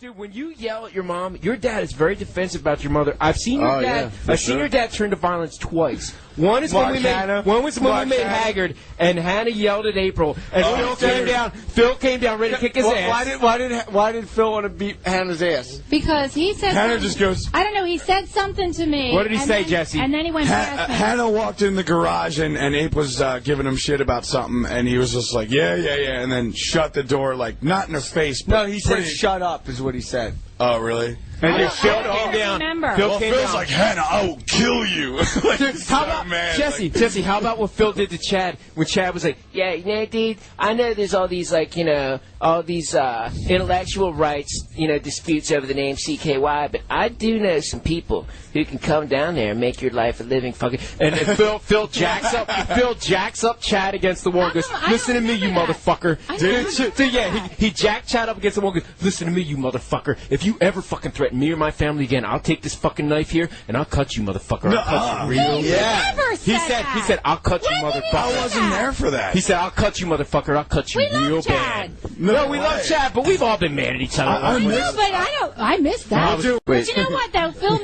Dude, when you yell at your mom, your dad is very defensive about your mother. I've seen your dad. I've seen your dad turn to violence twice. One is when we made Haggard, and Hannah yelled at April, and Phil came down ready to kick his ass. Why did Phil want to beat Hannah's ass? Because he said Hannah just goes. I don't know. He said something to me. What did he say, Jesse? And then he went past me. Hannah walked in the garage, and Ape was giving him shit about something, and he was just like, yeah, and then shut the door, like, not in her face. But no, he said, shut up, is what he said. Oh, really? And then Phil came down. Phil's like, Hannah, I will kill you. Like, how about Jesse? How about what Phil did to Chad when Chad was like, yeah, you know, dude, I know there's all these intellectual rights, disputes over the name CKY, but I do know some people who can come down there and make your life a living fucking. And Phil jacks up Chad against the wall and goes, listen to me, you motherfucker. He jacked Chad up against the wall and goes, listen to me, you motherfucker. If you ever fucking threaten me or my family again, I'll take this fucking knife here and I'll cut you, motherfucker. I'll cut you real bad. He said, I'll cut you, motherfucker. I wasn't there for that. He said, I'll cut you, motherfucker. I'll cut you real bad. No, we love Chad, but we've all been mad at each other. I missed that. But you know what, though? Phil,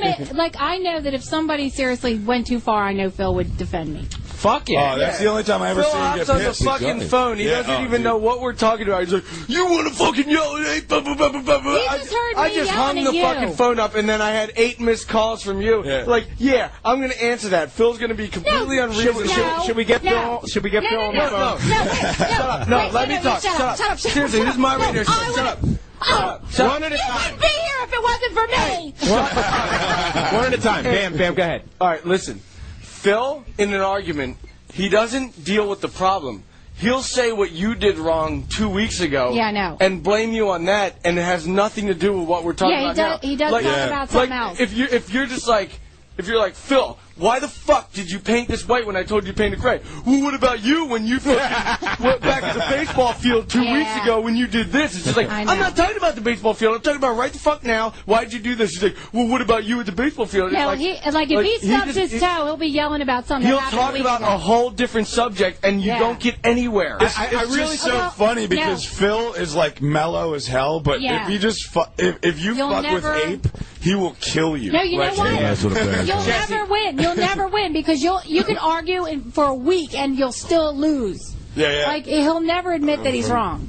I know that if somebody seriously went too far, I know Phil would defend me. Fuck yeah. Oh, that's the only time I ever see him get pissed. Phil hops on the fucking phone. He doesn't even know what we're talking about. He's like, you want to fucking yell at Ape? I just hung the fucking phone up, and then I had 8 missed calls from you. Yeah. Like, I'm going to answer that. Phil's going to be completely unreasonable. Should we get Phil on the phone? No, let me talk. Shut up. Seriously, this is my radio show. Shut up. One at a time. You wouldn't be here if it wasn't for me. One at a time. Bam, go ahead. All right, listen. Phil, in an argument, he doesn't deal with the problem. He'll say what you did wrong 2 weeks ago. Yeah, I know. And blame you on that, and it has nothing to do with what we're talking about now. He does talk about something else. If you're like, Phil, why the fuck did you paint this white when I told you to paint it gray? Well, what about you when you fucking went back to the baseball field 2 weeks ago when you did this? It's just like, I'm not talking about the baseball field. I'm talking about right the fuck now. Why'd you do this? He's like, well, what about you at the baseball field? No, if he stubs his toe, he'll be yelling about something. He'll talk about a whole different subject, and you don't get anywhere. It's really so funny because Phil is like mellow as hell, but if you just fuck with Ape, he will kill you. No, you know what? You'll never win. You'll never win because you can argue for a week and you'll still lose. Yeah. Like he'll never admit that he's wrong.